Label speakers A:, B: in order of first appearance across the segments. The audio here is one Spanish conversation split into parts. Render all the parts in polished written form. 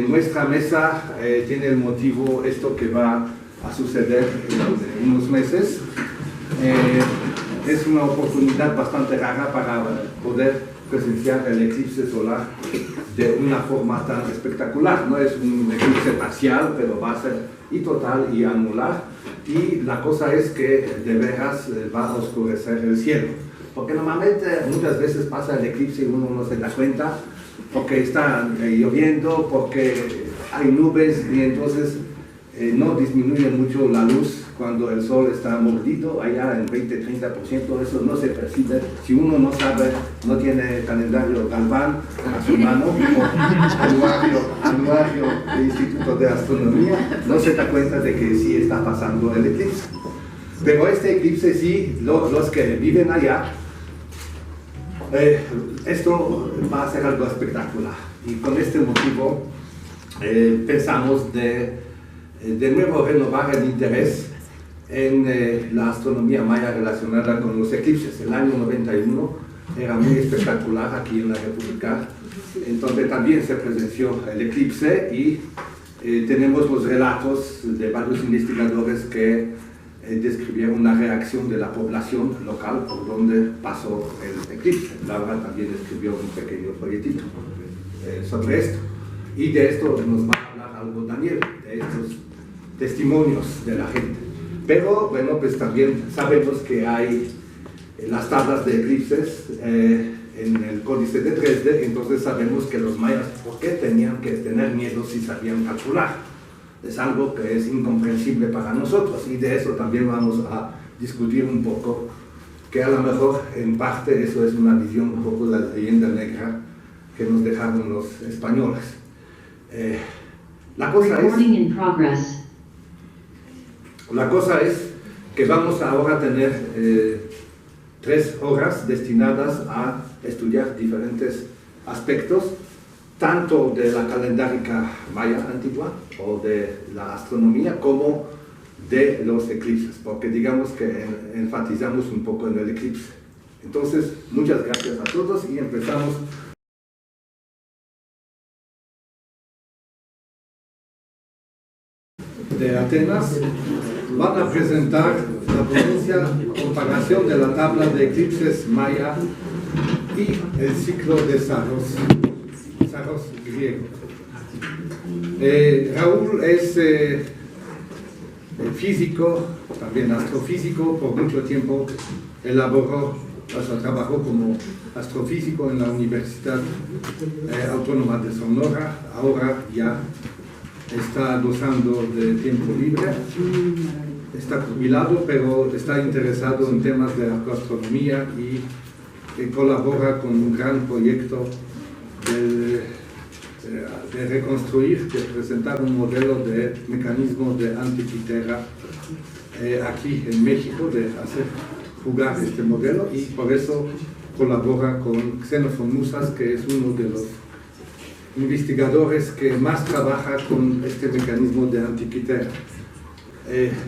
A: Nuestra mesa tiene el motivo esto que va a suceder en unos meses. Es una oportunidad bastante rara para poder presenciar el eclipse solar de una forma tan espectacular. No es un eclipse parcial, pero va a ser y total y anular. Y la cosa es que de veras va a oscurecer el cielo. Porque normalmente muchas veces pasa el eclipse y uno no se da cuenta, porque está lloviendo, porque hay nubes y entonces no disminuye mucho la luz cuando el sol está mordido, allá en 20-30%, eso no se percibe. Si uno no sabe, no tiene calendario Galván a su mano, o anuario del Instituto de Astronomía, no se da cuenta de que sí está pasando el eclipse. Pero este eclipse sí, los que viven allá, esto va a ser algo espectacular. Y con este motivo pensamos de nuevo renovar el interés en la astronomía maya relacionada con los eclipses. El año 91 era muy espectacular aquí en la República, entonces también se presenció el eclipse y tenemos los relatos de varios investigadores que describieron la reacción de la población local por donde pasó el eclipse. Laura también escribió un pequeño folletito sobre esto. Y de esto nos va a hablar algo Daniel, de estos testimonios de la gente. Pero bueno, pues también sabemos que hay las tablas de eclipses en el códice de Dresde, entonces sabemos que los mayas, ¿por qué tenían que tener miedo si sabían calcular? Es algo que es incomprensible para nosotros y de eso también vamos a discutir un poco, que a lo mejor en parte eso es una visión un poco de la leyenda negra que nos dejaron los españoles. La cosa es que vamos ahora a tener 3 horas destinadas a estudiar diferentes aspectos, tanto de la calendárica maya antigua o de la astronomía como de los eclipses, porque digamos que enfatizamos un poco en el eclipse. Entonces, muchas gracias a todos y empezamos. De Atenas van a presentar la ponencia comparación de la tabla de eclipses maya y el ciclo de Saros griego. Raúl es físico, también astrofísico, por mucho tiempo trabajó como astrofísico en la Universidad Autónoma de Sonora, ahora ya está gozando de tiempo libre, está jubilado, pero está interesado en temas de astronomía y colabora con un gran proyecto de reconstruir, de presentar un modelo de mecanismo de Antikythera aquí en México, de hacer jugar este modelo, y por eso colabora con Xenofón Musas, que es uno de los investigadores que más trabaja con este mecanismo de Antikythera.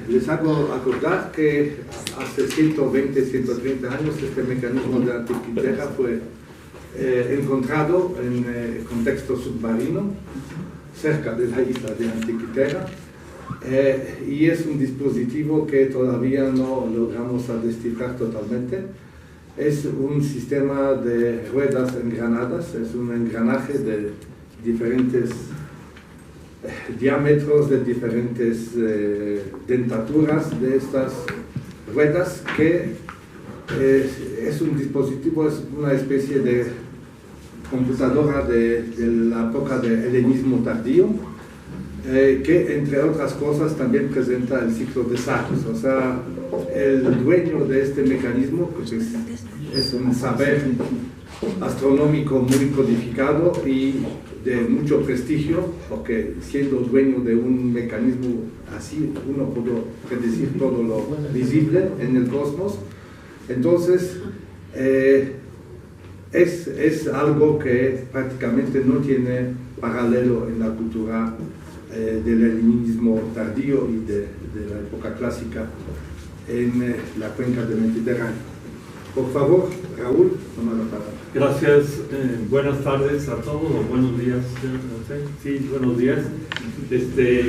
A: Les hago acordar que hace 120, 130 años este mecanismo de Antikythera fue encontrado en contexto submarino cerca de la isla de Antikythera, y es un dispositivo que todavía no logramos descifrar totalmente. Es un sistema de ruedas engranadas, es un engranaje de diferentes diámetros, de diferentes dentaturas de estas ruedas, que es un dispositivo, es una especie de computadora de la época del helenismo tardío, que entre otras cosas también presenta el ciclo de Saros. O sea, el dueño de este mecanismo, pues es un saber astronómico muy codificado y de mucho prestigio, porque siendo dueño de un mecanismo así, uno puede predecir todo lo visible en el cosmos. Entonces, es algo que prácticamente no tiene paralelo en la cultura del helenismo tardío y de la época clásica en la cuenca del Mediterráneo. Por favor, Raúl, toma la palabra.
B: Gracias, buenas tardes a todos, o buenos días, no sé, sí, buenos días.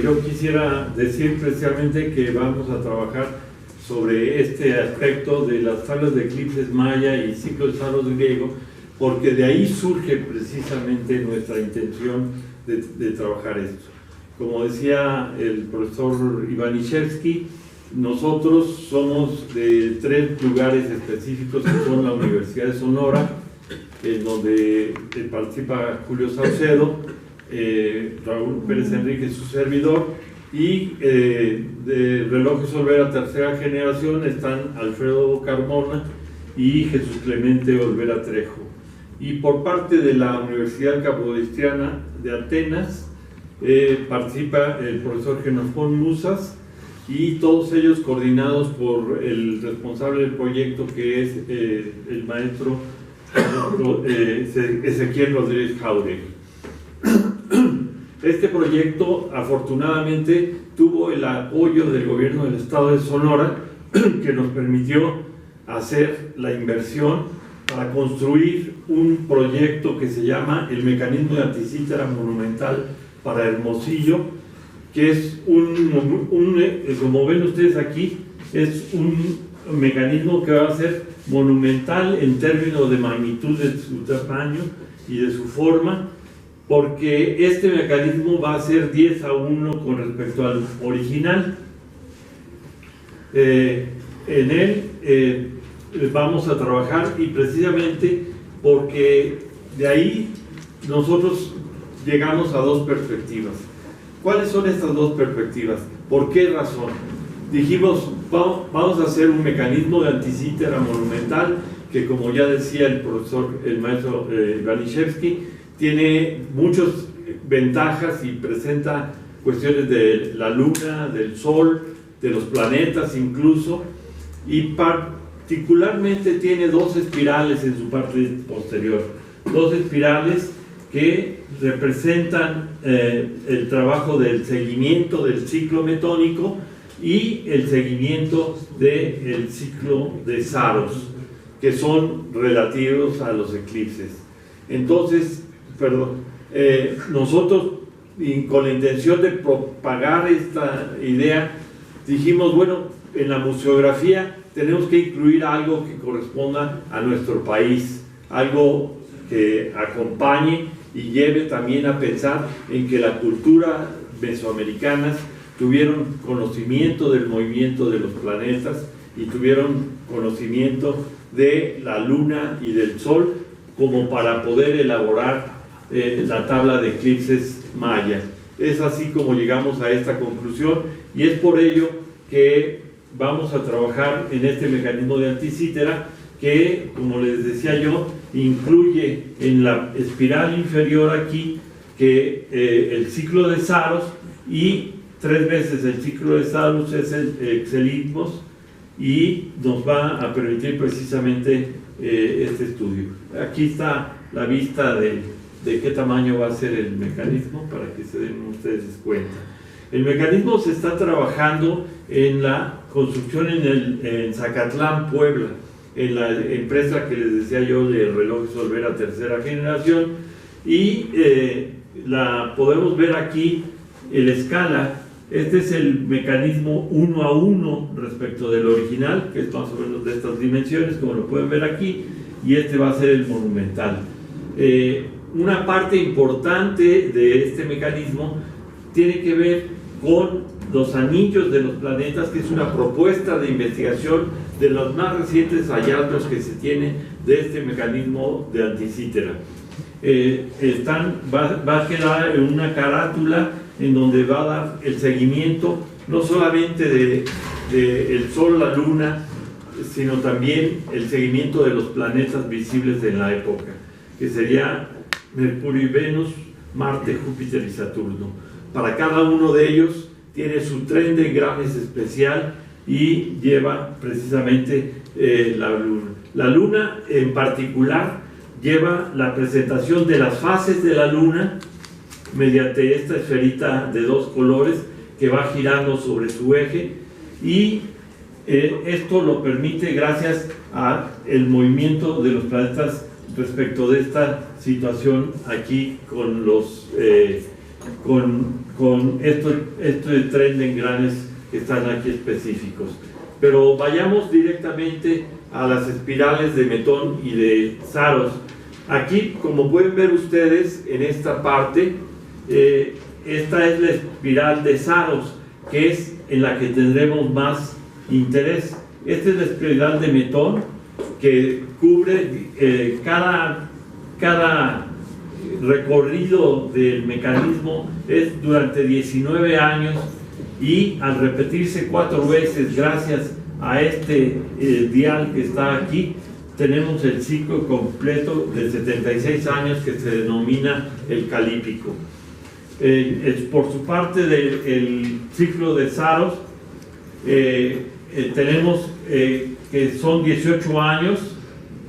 B: Yo quisiera decir precisamente que vamos a trabajar sobre este aspecto de las tablas de eclipses maya y ciclo de Saros griego, porque de ahí surge precisamente nuestra intención de trabajar esto. Como decía el profesor Ivaniševski, nosotros somos de 3 lugares específicos, que son la Universidad de Sonora, en donde participa Julio Saucedo, Raúl Pérez Enrique, su servidor, y de Relojes Olvera tercera generación están Alfredo Carmona y Jesús Clemente Olvera Trejo. Y por parte de la Universidad Capodistriana de Atenas participa el profesor Genofón Musas, y todos ellos coordinados por el responsable del proyecto, que es el maestro Ezequiel Rodríguez Jauregui. Este proyecto afortunadamente tuvo el apoyo del gobierno del estado de Sonora, que nos permitió hacer la inversión para construir un proyecto que se llama el Mecanismo de Anticítera Monumental para Hermosillo, que es como ven ustedes aquí, es un mecanismo que va a ser monumental en términos de magnitud de su tamaño y de su forma, porque este mecanismo va a ser 10-1 con respecto al original. En él vamos a trabajar, y precisamente porque de ahí nosotros llegamos a 2 perspectivas. ¿Cuáles son estas 2 perspectivas? ¿Por qué razón? Dijimos, vamos a hacer un mecanismo de anticítera monumental que, como ya decía el maestro Ivaniševski, tiene muchas ventajas y presenta cuestiones de la luna, del sol, de los planetas incluso, y particularmente tiene 2 espirales en su parte posterior, 2 espirales que representan el trabajo del seguimiento del ciclo metónico y el seguimiento del ciclo de Saros, que son relativos a los eclipses. Entonces, nosotros, con la intención de propagar esta idea, dijimos, bueno, en la museografía tenemos que incluir algo que corresponda a nuestro país, algo que acompañe y lleve también a pensar en que la cultura mesoamericana tuvieron conocimiento del movimiento de los planetas y tuvieron conocimiento de la luna y del sol, como para poder elaborar la tabla de eclipses maya. Es así como llegamos a esta conclusión, y es por ello que vamos a trabajar en este mecanismo de anticítera, que, como les decía yo, incluye en la espiral inferior aquí que el ciclo de Saros, y 3 veces el ciclo de Saros es el Exelitmos, y nos va a permitir precisamente este estudio. Aquí está la vista de qué tamaño va a ser el mecanismo, para que se den ustedes cuenta. El mecanismo se está trabajando en la construcción en Zacatlán, Puebla, en la empresa que les decía yo de Relojes Olvera tercera generación, y la podemos ver aquí en la escala. Este es el mecanismo 1:1 respecto del original, que es más o menos de estas dimensiones, como lo pueden ver aquí, y este va a ser el monumental. Una parte importante de este mecanismo tiene que ver con los anillos de los planetas, que es una propuesta de investigación de los más recientes hallazgos que se tienen de este mecanismo de anticítera. Va a quedar en una carátula en donde va a dar el seguimiento no solamente del Sol, la Luna, sino también el seguimiento de los planetas visibles en la época, que sería Mercurio y Venus, Marte, Júpiter y Saturno. Para cada uno de ellos tiene su tren de engranes especial y lleva precisamente la Luna. La Luna en particular lleva la presentación de las fases de la Luna mediante esta esferita de 2 colores que va girando sobre su eje, y esto lo permite gracias al movimiento de los planetas respecto de esta situación aquí con los con este tren de engranes que están aquí específicos. Pero vayamos directamente a las espirales de Metón y de Saros. Aquí, como pueden ver ustedes en esta parte, esta es la espiral de Saros, que es en la que tendremos más interés. Esta es la espiral de Metón, que cubre cada recorrido del mecanismo es durante 19 años, y al repetirse 4 veces gracias a este dial que está aquí, tenemos el ciclo completo de 76 años que se denomina el calípico. Por su parte del ciclo de Saros, tenemos que son 18 años,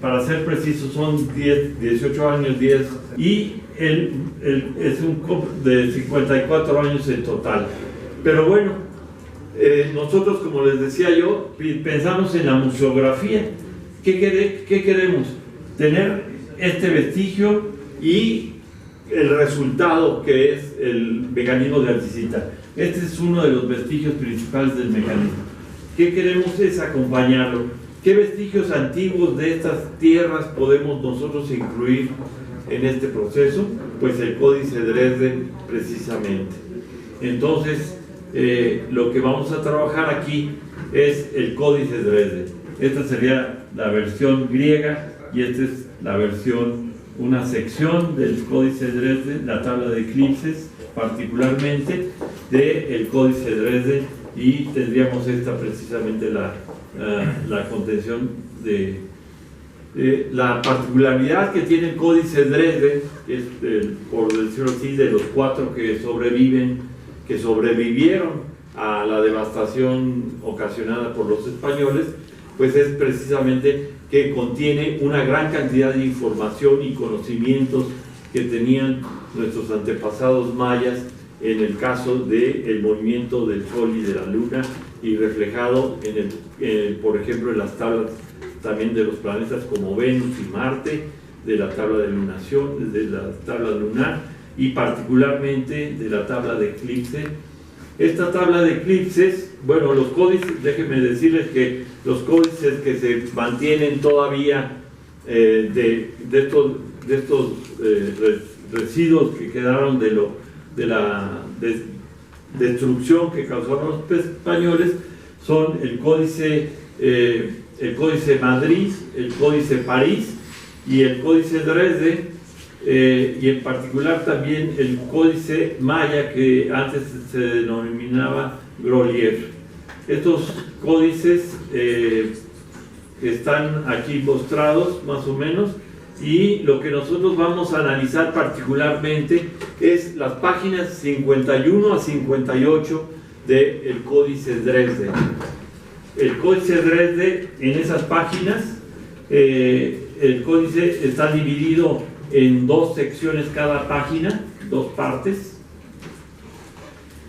B: para ser precisos son 18 años 10, y es de 54 años en total. Pero bueno, nosotros, como les decía yo, pensamos en la museografía. ¿Qué queremos? Tener este vestigio y el resultado, que es el mecanismo de Anticita. Este es uno de los vestigios principales del mecanismo. ¿Qué queremos? Es acompañarlo. ¿Qué vestigios antiguos de estas tierras podemos nosotros incluir en este proceso? Pues el Códice Dresden, precisamente. Entonces, lo que vamos a trabajar aquí es el Códice Dresden. Esta sería la versión griega y esta es la versión, una sección del Códice Dresden, la tabla de eclipses, particularmente del Códice Dresden, y tendríamos esta precisamente la contención de la particularidad que tiene el Códice Dresden, que es, por decirlo así, de los 4 que sobrevivieron a la devastación ocasionada por los españoles, pues es precisamente que contiene una gran cantidad de información y conocimientos que tenían nuestros antepasados mayas en el caso del movimiento del Sol y de la Luna, y reflejado por ejemplo, en las tablas también de los planetas como Venus y Marte, de la tabla de lunación, de la tabla lunar, y particularmente de la tabla de eclipse. Esta tabla de eclipses, bueno, los códices, déjenme decirles que los códices que se mantienen todavía de estos residuos que quedaron de la destrucción que causaron los españoles son el Códice Madrid, el Códice París y el Códice Dresde, y en particular también el Códice Maya, que antes se denominaba Grolier. Estos códices están aquí mostrados más o menos, y lo que nosotros vamos a analizar particularmente es las páginas 51 a 58 del Códice Dresde. El Códice Dresde, en esas páginas, el códice está dividido en 2 secciones cada página, 2 partes.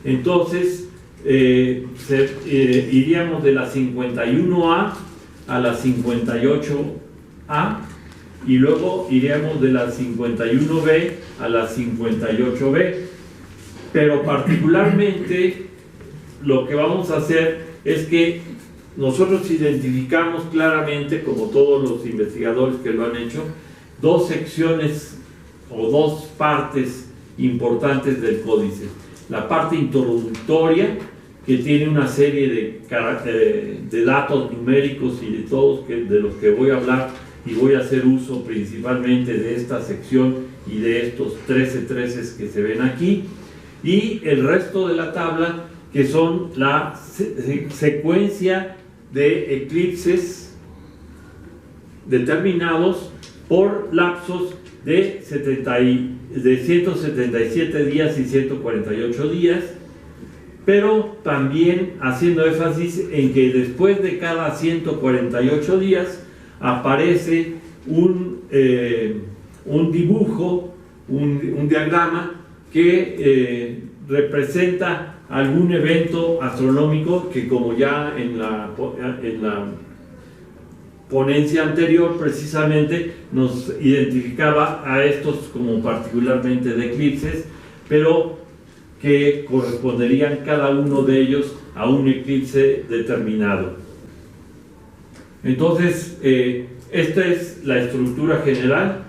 B: Entonces, iríamos de la 51A a la 58A, y luego iríamos de la 51B a la 58B. Pero particularmente lo que vamos a hacer es que nosotros identificamos claramente, como todos los investigadores que lo han hecho, 2 secciones o 2 partes importantes del códice. La parte introductoria, que tiene una serie de datos numéricos y de todos de los que voy a hablar, y voy a hacer uso principalmente de esta sección y de estos 13 que se ven aquí, y el resto de la tabla, que son la secuencia de eclipses determinados por lapsos de 177 días y 148 días, pero también haciendo énfasis en que después de cada 148 días aparece un dibujo, un diagrama que representa algún evento astronómico que, como ya en ponencia anterior precisamente nos identificaba a estos como particularmente de eclipses, pero que corresponderían cada uno de ellos a un eclipse determinado. Entonces, esta es la estructura general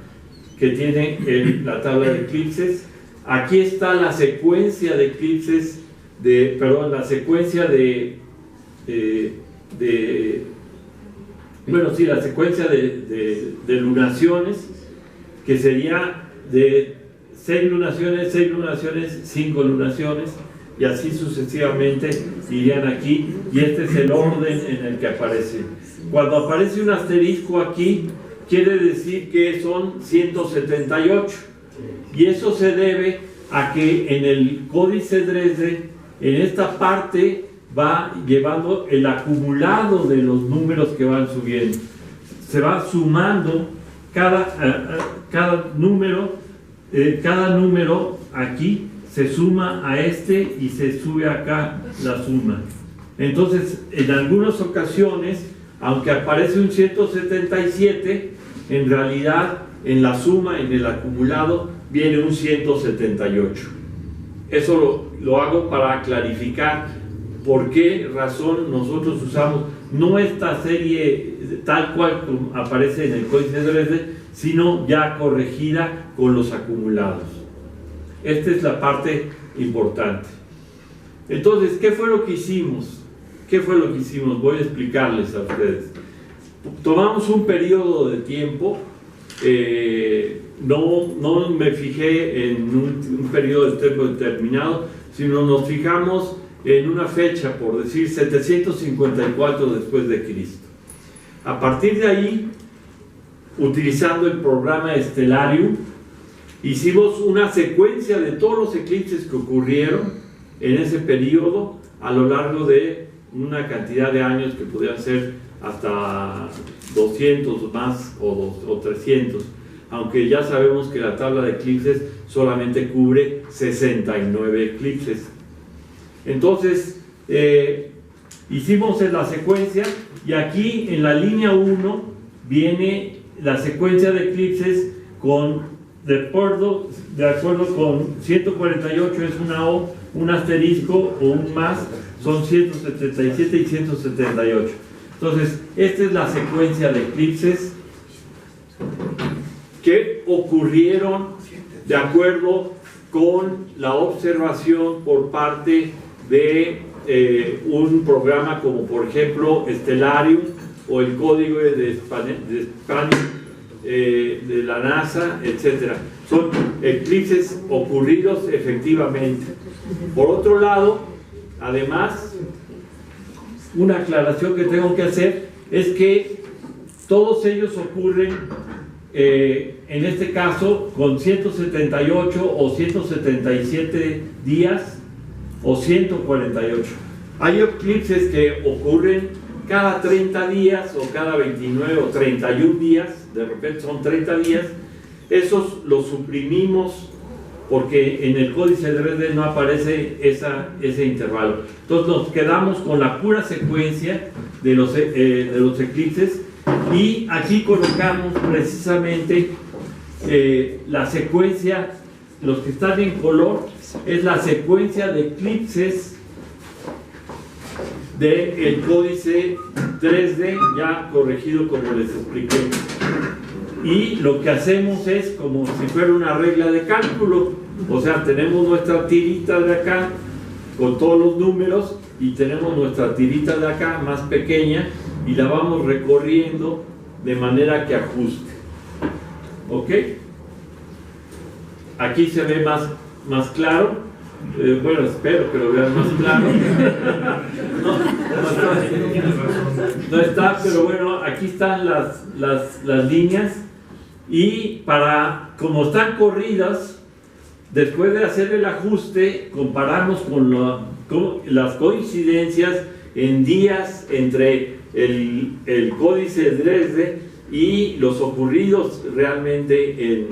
B: que tiene la tabla de eclipses. Aquí está la secuencia de eclipses, la secuencia la secuencia de lunaciones, que sería de 6 lunaciones, 5 lunaciones, y así sucesivamente irían aquí, y este es el orden en el que aparece. Cuando aparece un asterisco aquí, quiere decir que son 178, y eso se debe a que en el Códice Dresde, en esta parte, va llevando el acumulado de los números que van subiendo. Se va sumando cada número aquí se suma a este y se sube acá la suma. Entonces, en algunas ocasiones, aunque aparece un 177, en realidad en la suma, en el acumulado, viene un 178. Eso lo hago para clarificar por qué razón nosotros usamos no esta serie tal cual aparece en el Códice de Dresde, sino ya corregida con los acumulados. Esta es la parte importante. Entonces, ¿qué fue lo que hicimos? Voy a explicarles a ustedes. Tomamos un periodo de tiempo, no me fijé en un periodo de tiempo determinado, sino nos fijamos en una fecha, por decir 754 después de Cristo. A partir de ahí, utilizando el programa Stellarium, hicimos una secuencia de todos los eclipses que ocurrieron en ese periodo a lo largo de una cantidad de años que podían ser hasta 200 más o 300, aunque ya sabemos que la tabla de eclipses solamente cubre 69 eclipses. Entonces, hicimos en la secuencia, y aquí en la línea 1 viene la secuencia de eclipses de acuerdo con 148 es una O, un asterisco o un más, son 177 y 178. Entonces, esta es la secuencia de eclipses que ocurrieron de acuerdo con la observación por parte de un programa como por ejemplo Stellarium o el código de Spanish de la NASA, etc. Son eclipses ocurridos efectivamente. Por otro lado, además, una aclaración que tengo que hacer es que todos ellos ocurren en este caso con 178 o 177 días o 148. Hay eclipses que ocurren cada 30 días o cada 29 o 31 días, de repente son 30 días. Esos los suprimimos porque en el Códice de Dresde no aparece ese intervalo. Entonces nos quedamos con la pura secuencia de los eclipses, y aquí colocamos precisamente la secuencia, los que están en color, es la secuencia de eclipses del Códice 3D, ya corregido como les expliqué. Y lo que hacemos es como si fuera una regla de cálculo, o sea, tenemos nuestra tirita de acá con todos los números y tenemos nuestra tirita de acá más pequeña y la vamos recorriendo de manera que ajuste. ¿Ok? Aquí se ve más claro. Bueno, espero que lo vean más claro. No está, pero bueno, aquí están las líneas, y como están corridas, después de hacer el ajuste, comparamos con las coincidencias en días entre el Códice de Dresde y los ocurridos realmente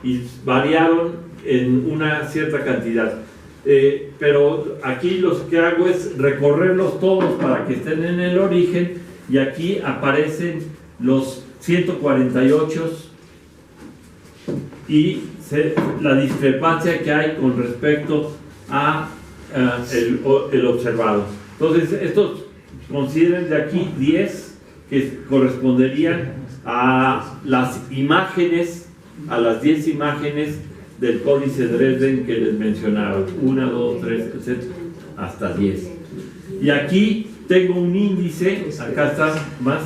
B: y variaron en una cierta cantidad. Pero aquí lo que hago es recorrerlos todos para que estén en el origen, y aquí aparecen los 148 y la discrepancia que hay con respecto a el observado. Entonces, estos consideren de aquí 10 que corresponderían a las imágenes, a las 10 imágenes del códice Dresden que les mencionaba. 1, 2, 3, etc. hasta 10. Y aquí tengo un índice, acá está más,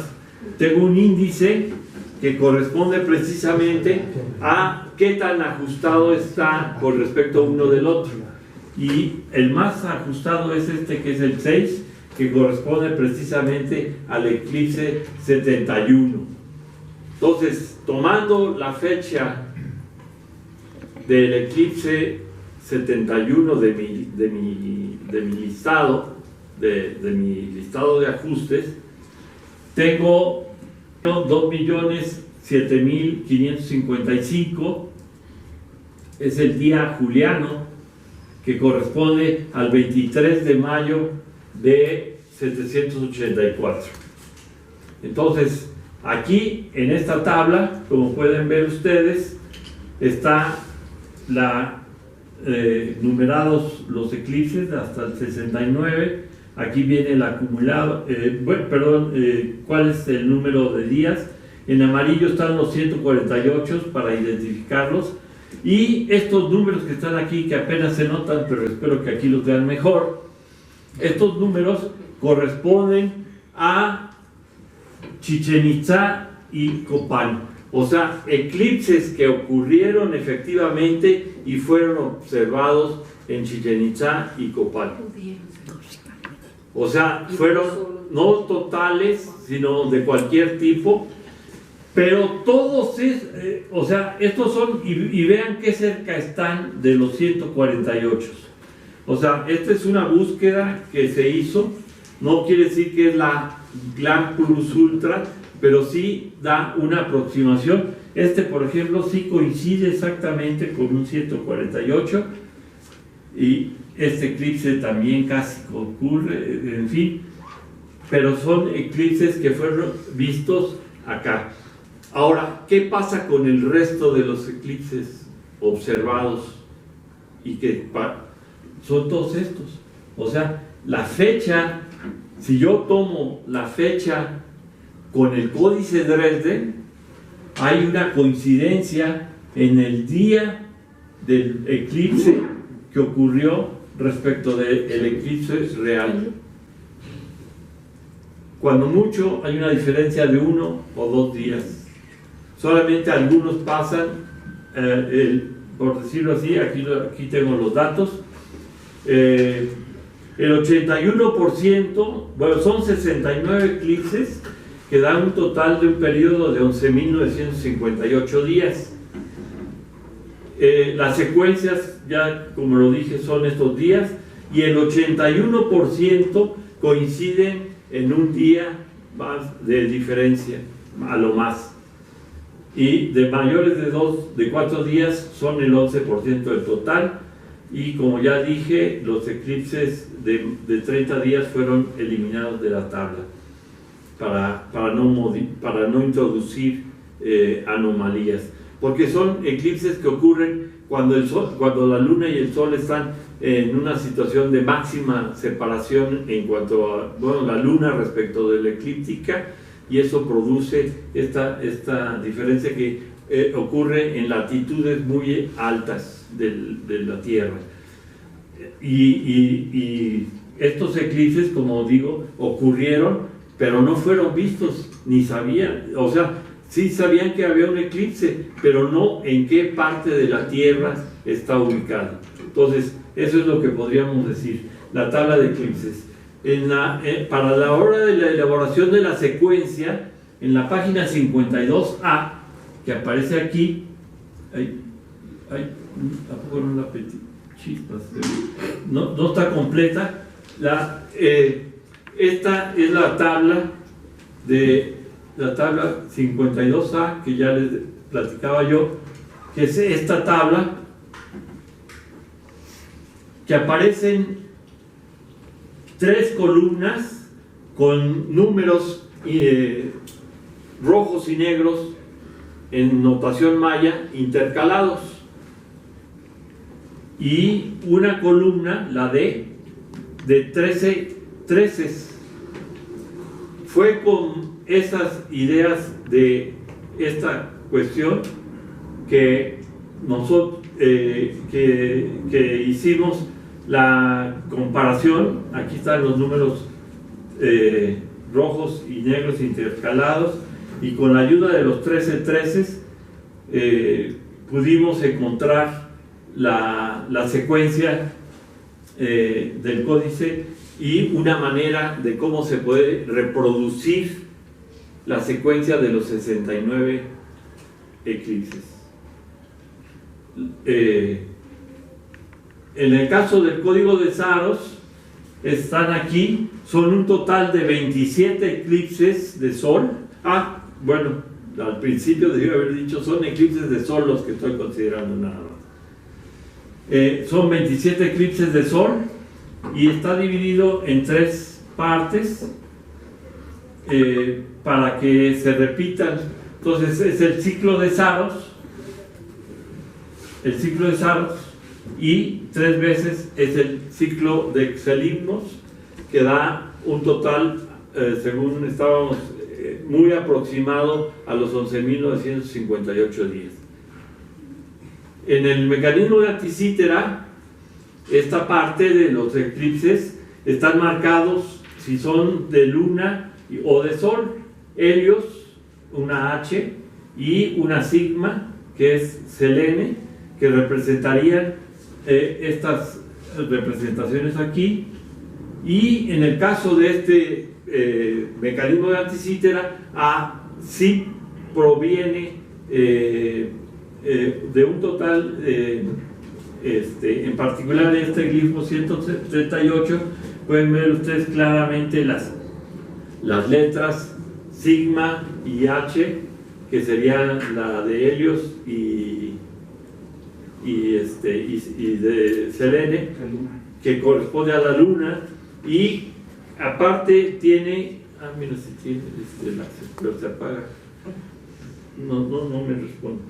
B: tengo un índice que corresponde precisamente a qué tan ajustado está con respecto a uno del otro. Y el más ajustado es este, que es el 6, que corresponde precisamente al eclipse 71. Entonces, tomando la fecha del eclipse 71 de mi listado, de mi listado de ajustes, tengo 2.007.555, es el día juliano, que corresponde al 23 de mayo de 784. Entonces, aquí en esta tabla, como pueden ver ustedes, está numerados los eclipses hasta el 69. Aquí viene el acumulado, cuál es el número de días. En amarillo están los 148 para identificarlos, y estos números que están aquí, que apenas se notan, pero espero que aquí los vean mejor, estos números corresponden a Chichén Itzá y Copán, o sea, eclipses que ocurrieron efectivamente y fueron observados en Chichén Itzá y Copán. O sea, fueron no totales, sino de cualquier tipo, pero todos estos son, y vean qué cerca están de los 148. O sea, esta es una búsqueda que se hizo, no quiere decir que es la gran plus ultra, pero sí da una aproximación. Por ejemplo, sí coincide exactamente con un 148, y este eclipse también casi ocurre, en fin, pero son eclipses que fueron vistos acá. Ahora, ¿qué pasa con el resto de los eclipses observados? Y que son todos estos. O sea, la fecha, si yo tomo la fecha con el códice Dresden, hay una coincidencia en el día del eclipse que ocurrió respecto del eclipse real. Cuando mucho hay una diferencia de 1 o 2 días. Solamente algunos pasan, por decirlo así, aquí tengo los datos. El 81%, bueno, son 69 eclipses que dan un total de un periodo de 11.958 días. Las secuencias, ya como lo dije, son estos días, y el 81% coinciden en un día más de diferencia, a lo más. Y de mayores de 4 días son el 11% del total, y como ya dije, los eclipses de 30 días fueron eliminados de la tabla para no introducir anomalías, porque son eclipses que ocurren cuando la luna y el sol están en una situación de máxima separación en cuanto a la luna respecto de la eclíptica, y eso produce esta diferencia que ocurre en latitudes muy altas de la Tierra. Y estos eclipses, como digo, ocurrieron, pero no fueron vistos, ni sabían, o sea, sí sabían que había un eclipse, pero no en qué parte de la Tierra está ubicado. Entonces, eso es lo que podríamos decir, la tabla de eclipses. Para la hora de la elaboración de la secuencia, en la página 52A, que aparece aquí, no está completa, esta es la tabla 52A, que ya les platicaba yo, que es esta tabla, que aparecen 3 columnas con números rojos y negros en notación maya intercalados, y una columna, la D, de 13 treces. Fue con esas ideas de esta cuestión que nosotros que hicimos la comparación. Aquí están los números rojos y negros intercalados, y con la ayuda de los 13 treces pudimos encontrar la secuencia del códice y una manera de cómo se puede reproducir la secuencia de los 69 eclipses. En el caso del código de Saros, están aquí, son un total de 27 eclipses de sol. Bueno, al principio debí haber dicho, son eclipses de sol los que estoy considerando nada más. Son 27 eclipses de sol y está dividido en 3 partes para que se repitan. Entonces es el ciclo de Saros, y 3 veces es el ciclo de Xelimnos, que da un total, según estábamos, muy aproximado a los 11.958 días. En el mecanismo de Anticítera, esta parte de los eclipses están marcados si son de luna o de sol. Helios, una H, y una sigma, que es Selene, que representarían estas representaciones aquí. Y en el caso de este mecanismo de Anticítera, sí proviene de un total, en particular de este glifo 138, pueden ver ustedes claramente las letras sigma y H, que serían la de Helios y de Selene, que corresponde a la luna. Y aparte tiene, mira, si tiene pero se apaga, no me responde.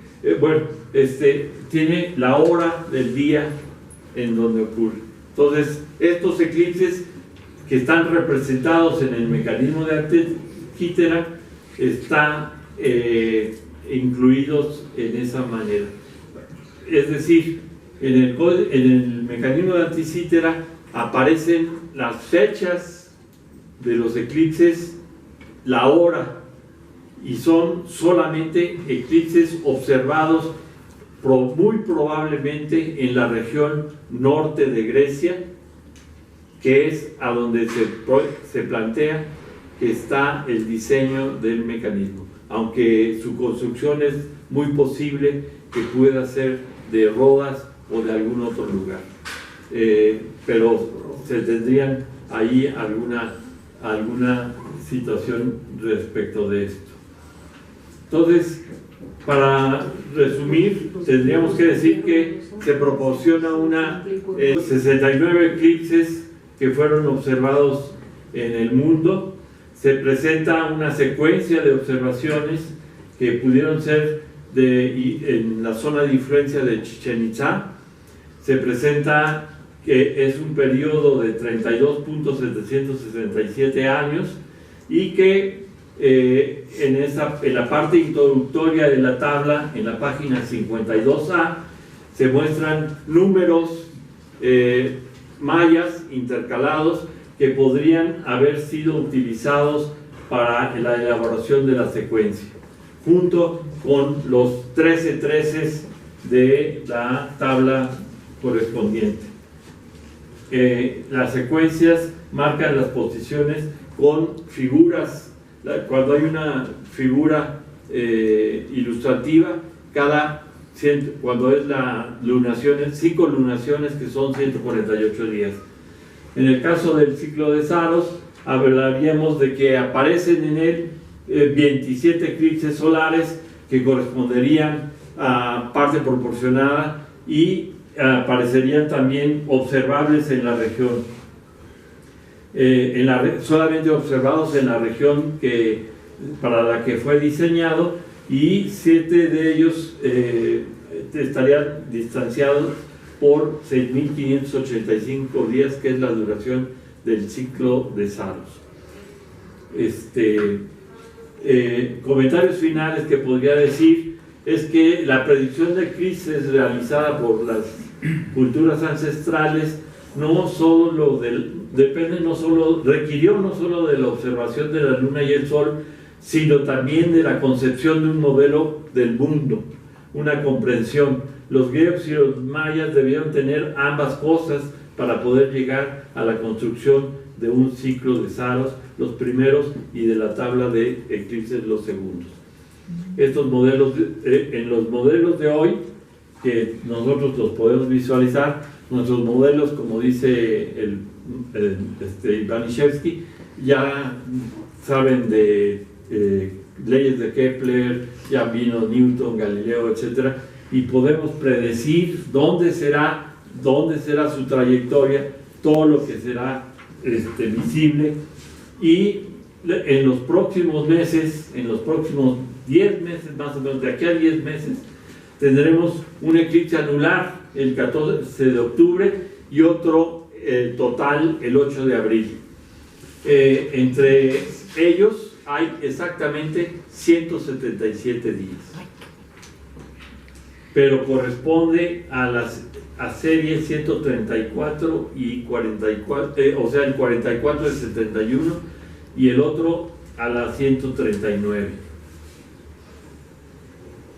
B: Tiene la hora del día en donde ocurre. Entonces, estos eclipses que están representados en el mecanismo de Anticítera están incluidos en esa manera. Es decir, en el mecanismo de Anticítera aparecen las fechas de los eclipses, la hora, y son solamente eclipses observados muy probablemente en la región norte de Grecia, que es a donde se plantea que está el diseño del mecanismo, aunque su construcción es muy posible que pueda ser de Rodas o de algún otro lugar, pero se tendrían ahí alguna situación respecto de esto. Entonces, para resumir, tendríamos que decir que se proporciona 69 eclipses que fueron observados en el mundo. Se presenta una secuencia de observaciones que pudieron ser en la zona de influencia de Chichén Itzá. Se presenta que es un periodo de 32.767 años y que en la parte introductoria de la tabla, en la página 52A, se muestran números mayas intercalados que podrían haber sido utilizados para la elaboración de la secuencia, junto con los 13 treces de la tabla correspondiente. Las secuencias marcan las posiciones con figuras. Cuando hay una figura ilustrativa, cuando es la lunación, 5 lunaciones, que son 148 días. En el caso del ciclo de Saros, hablaríamos de que aparecen en él 27 eclipses solares que corresponderían a parte proporcionada y aparecerían también observables en la región. solamente observados en la región para la que fue diseñado, y 7 de ellos estarían distanciados por 6.585 días, que es la duración del ciclo de Saros. Comentarios finales que podría decir es que la predicción de eclipses realizada por las culturas ancestrales requirió no solo de la observación de la luna y el sol, sino también de la concepción de un modelo del mundo, una comprensión. Los griegos y los mayas debieron tener ambas cosas para poder llegar a la construcción de un ciclo de Saros, los primeros, y de la tabla de eclipses, los segundos. Estos modelos, en los modelos de hoy, que nosotros los podemos visualizar, nuestros modelos, como dice Ivanishevsky, ya saben de leyes de Kepler, ya vino Newton, Galileo, etcétera, y podemos predecir dónde será su trayectoria, todo lo que será visible, y en los próximos meses, en los próximos 10 meses más o menos, de aquí a 10 meses, tendremos un eclipse anular el 14 de octubre y otro total el 8 de abril. Entre ellos hay exactamente 177 días, pero corresponde a serie 134 y 44, o sea, el 44 de 71 y el otro a la 139.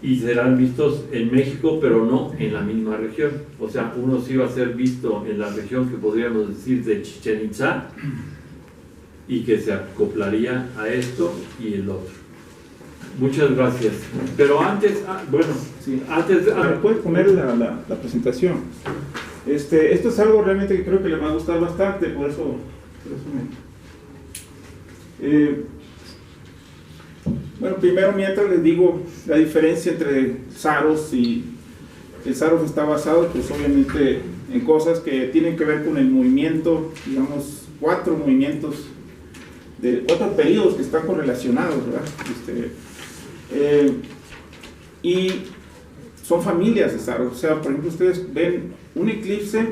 B: Y serán vistos en México, pero no en la misma región. O sea, uno sí va a ser visto en la región que podríamos decir de Chichén Itzá, y que se acoplaría a esto y el otro. Muchas gracias. Pero antes,
C: ¿puedes poner la presentación? Esto es algo realmente que creo que les va a gustar bastante, por eso bueno, primero, mientras les digo la diferencia entre Saros, y el Saros está basado, pues obviamente, en cosas que tienen que ver con el movimiento, digamos, 4 movimientos de 4 periodos que están correlacionados, ¿verdad? Y son familias de Saros. O sea, por ejemplo, ustedes ven un eclipse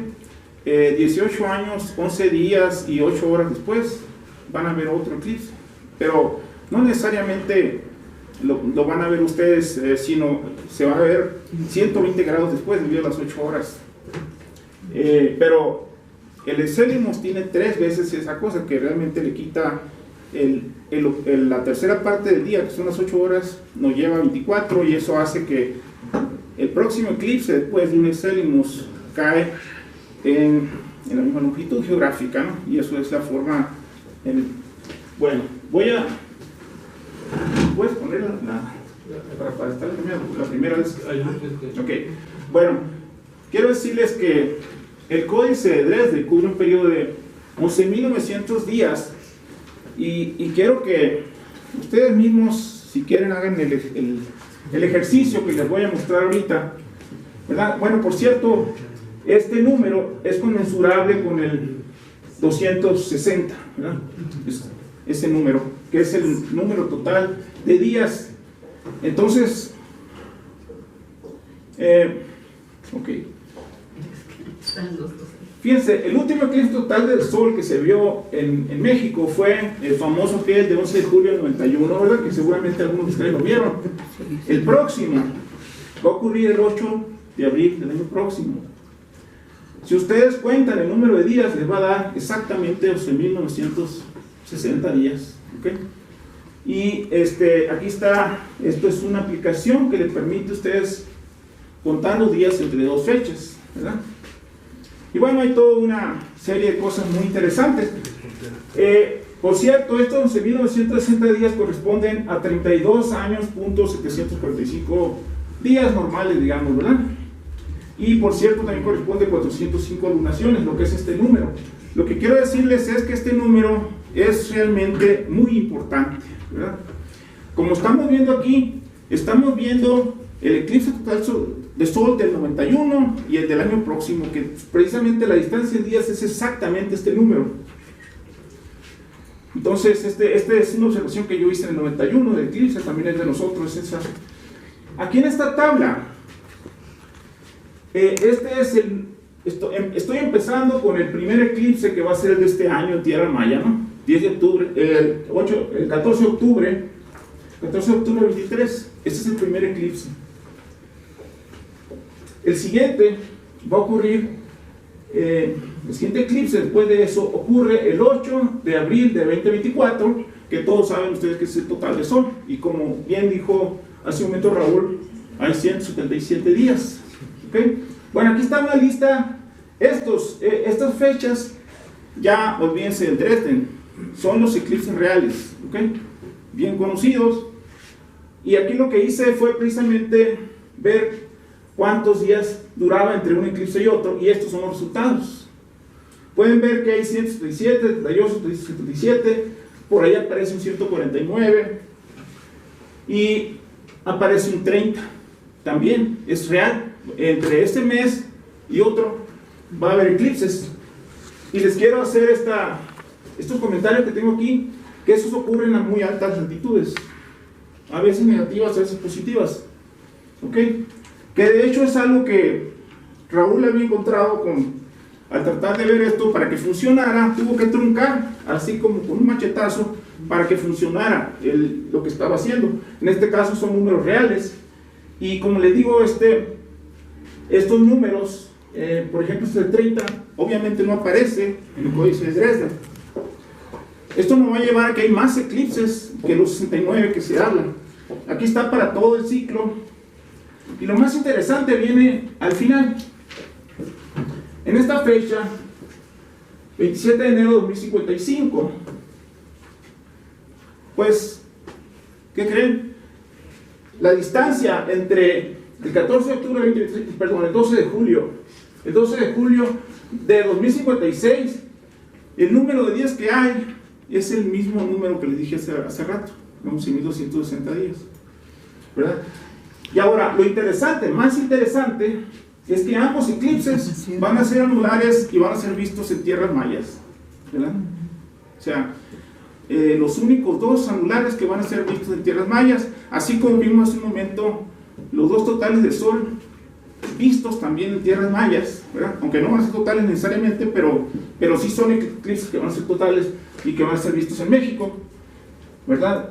C: 18 años, 11 días y 8 horas después van a ver otro eclipse, pero no necesariamente lo van a ver ustedes, sino se va a ver 120 grados después debido a las 8 horas. Pero el Excelimus tiene 3 veces esa cosa, que realmente le quita la tercera parte del día, que son las 8 horas, nos lleva a 24, y eso hace que el próximo eclipse después de un Excelimus cae en la misma longitud geográfica, ¿no? Y eso es la forma. Bueno, ¿puedes poner para estar la primera vez? Ok, bueno, quiero decirles que el códice de Dresde cubre un periodo de 11.900 días, y quiero que ustedes mismos, si quieren, hagan el ejercicio que les voy a mostrar ahorita, ¿verdad? Bueno, por cierto, este número es conmensurable con el 260, ¿verdad? Ese número, que es el número total de días. Entonces, ok. Fíjense, el último eclipse total del Sol que se vio en México fue el famoso que es de 11 de julio del 91, ¿verdad? Que seguramente algunos de ustedes lo vieron. El próximo va a ocurrir el 8 de abril del año próximo. Si ustedes cuentan el número de días, les va a dar exactamente 11.960 días, ¿ok? Y aquí está, esto es una aplicación que le permite a ustedes contar los días entre 2 fechas, ¿verdad? Y bueno, hay toda una serie de cosas muy interesantes. Por cierto, estos 11.960 días corresponden a 32 años, .745 días normales, digamos, ¿verdad? Y por cierto, también corresponde a 405 lunaciones, lo que es este número. Lo que quiero decirles es que este número es realmente muy importante, ¿verdad? Como estamos viendo aquí, estamos viendo el eclipse total de Sol del 91 y el del año próximo, que precisamente la distancia en días es exactamente este número. Entonces, este es una observación que yo hice en el 91 del eclipse, también es de nosotros. Esa. Aquí en esta tabla, estoy empezando con el primer eclipse que va a ser el de este año en Tierra Maya, ¿no? 10 de octubre, el 14 de octubre, 23, este es el primer eclipse. El siguiente va a ocurrir, el siguiente eclipse después de eso ocurre el 8 de abril de 2024, que todos saben ustedes que es el total de sol, y como bien dijo hace un momento Raúl, hay 177 días. ¿Okay? Bueno, aquí está una lista, estas fechas, ya olvídense del Dresden, son los eclipses reales, ¿okay? Bien conocidos, y aquí lo que hice fue precisamente ver cuántos días duraba entre un eclipse y otro, y estos son los resultados. Pueden ver que hay 177, 78, 177, por ahí aparece un 149, y aparece un 30, también es real. Entre este mes y otro va a haber eclipses, y les quiero hacer estos comentarios que tengo aquí, que esos ocurren a muy altas latitudes, a veces negativas, a veces positivas, ¿ok? Que de hecho es algo que Raúl había encontrado al tratar de ver esto, para que funcionara, tuvo que truncar, así como con un machetazo, para que funcionara lo que estaba haciendo. En este caso son números reales, y como les digo, estos números, por ejemplo, este de 30, obviamente no aparece en el códice de Dresden. Esto nos va a llevar a que hay más eclipses que los 69 que se hablan. Aquí está para todo el ciclo, y lo más interesante viene al final. En esta fecha, 27 de enero de 2055, pues, ¿qué creen? La distancia entre el 14 de octubre de el 12 de julio de 2056, el número de días que hay es el mismo número que les dije hace rato, 11.260 días, ¿verdad? Y ahora, lo interesante, más interesante, es que ambos eclipses van a ser anulares y van a ser vistos en tierras mayas, ¿verdad? O sea, los únicos dos anulares que van a ser vistos en tierras mayas, así como vimos hace un momento los dos totales de sol vistos también en tierras mayas, ¿verdad? Aunque no van a ser totales necesariamente, pero sí son eclipses que van a ser totales y que van a ser vistos en México, ¿verdad?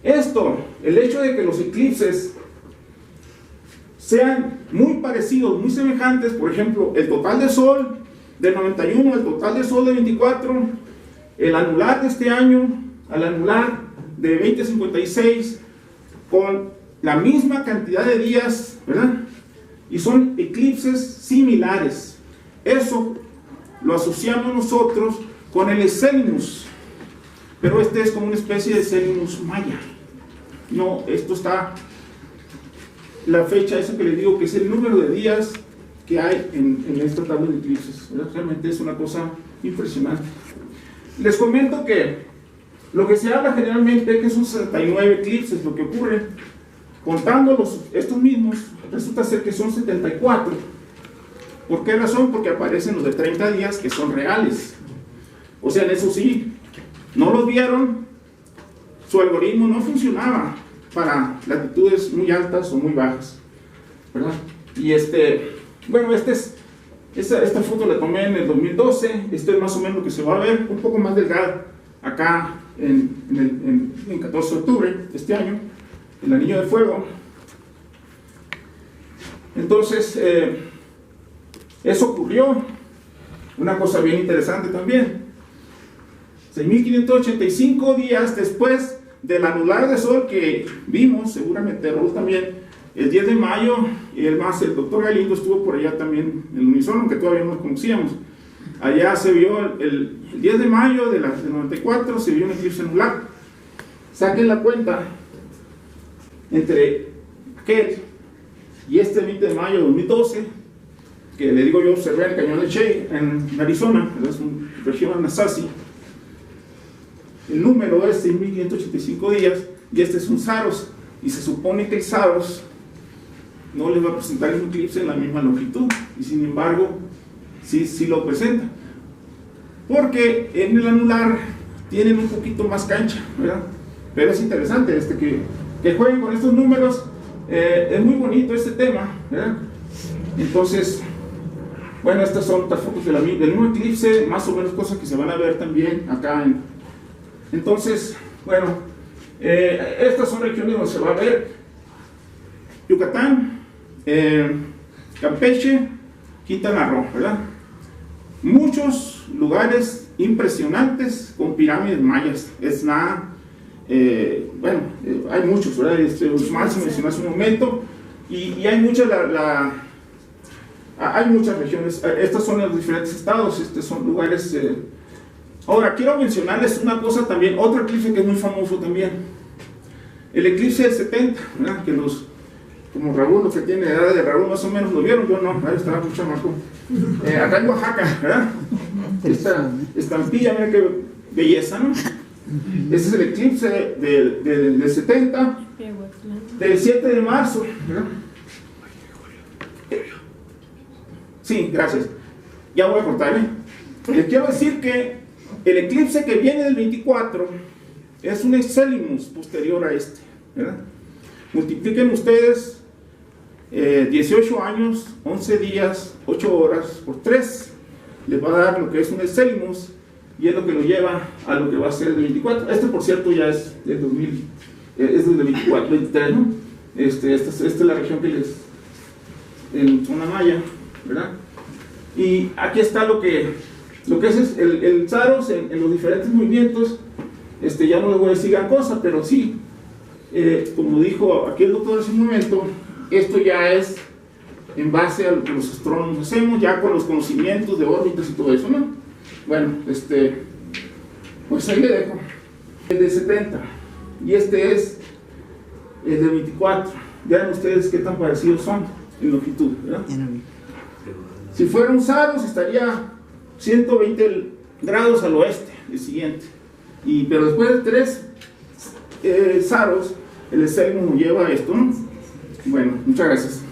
C: El hecho de que los eclipses sean muy parecidos, muy semejantes, por ejemplo, el total de sol del 91, el total de sol de 24, el anular de este año al anular de 2056, con la misma cantidad de días, ¿verdad? Y son eclipses similares. Eso lo asociamos nosotros con el Exenimus, pero este es como una especie de Exenimus maya. No, esto está, la fecha esa que les digo, que es el número de días que hay en esta tabla de eclipses, ¿verdad? Realmente es una cosa impresionante. Les comento que lo que se habla generalmente es que son 69 eclipses, lo que ocurre, contando estos mismos, resulta ser que son 74. ¿Por qué razón? Porque aparecen los de 30 días que son reales. O sea, en eso sí, no los vieron, su algoritmo no funcionaba para latitudes muy altas o muy bajas, ¿verdad? Y bueno, esta foto la tomé en el 2012, esto es más o menos lo que se va a ver, un poco más delgado, acá en 14 de octubre de este año, el anillo de fuego. Entonces, eso ocurrió, una cosa bien interesante también, 6.585 días después del anular de sol que vimos, seguramente Raúl también, el 10 de mayo, y el doctor Galindo estuvo por allá también, en el unísono, que todavía no lo conocíamos. Allá se vio el 10 de mayo del 94, se vio un eclipse anular. Saquen la cuenta entre aquel y este 20 de mayo de 2012, que le digo yo observé en el cañón de Che, en Arizona, es una región Anasazi. El número es 6.585 días, y este es un Saros, y se supone que el Saros no les va a presentar un eclipse en la misma longitud, y sin embargo sí lo presenta, porque en el anular tienen un poquito más cancha, ¿verdad? Pero es interesante que jueguen con estos números. Es muy bonito este tema, ¿verdad? Entonces, bueno, estas son otras fotos del mismo eclipse, más o menos cosas que se van a ver también acá. Entonces, bueno, estas son regiones donde se va a ver: Yucatán, Campeche, Quintana Roo, ¿verdad? Muchos lugares impresionantes con pirámides mayas. Hay muchos, ¿verdad? Uxmal se mencionó hace un momento, y hay muchas, hay muchas regiones. Estas son los diferentes estados, son lugares. Ahora, quiero mencionarles una cosa también, otro eclipse que es muy famoso también, el eclipse del 70, ¿verdad? Que como Raúl, los que tiene edad de Raúl más o menos lo vieron, yo no, estaba muy chamaco. Acá en Oaxaca, ¿verdad? Esta estampilla, mira qué belleza, ¿no? Este es el eclipse del 70, del 7 de marzo, ¿verdad? Sí, gracias. Ya voy a cortar, Les quiero decir que el eclipse que viene del 24 es un excelimus posterior a este, ¿verdad? Multipliquen ustedes 18 años, 11 días, 8 horas por 3, les va a dar lo que es un excelimus, y es lo que lo lleva a lo que va a ser el 24. Por cierto, ya es del 2000, es del 24, 23, ¿no? Esta es la región que en zona maya, ¿verdad? Y aquí está lo que es el Saros en los diferentes movimientos. Ya no les voy a decir gran cosa, pero sí, como dijo aquí el doctor hace un momento, esto ya es en base a lo que los astrónomos hacemos, ya con los conocimientos de órbitas y todo eso, ¿no? Bueno, pues ahí le dejo el de 70, y este es el de 24. Vean ustedes qué tan parecidos son en longitud, ¿verdad? Si fuera un Saros estaría 120 grados al oeste, el siguiente, pero después de 3 Saros, el excelimus nos lleva a esto, ¿no? Bueno, muchas gracias.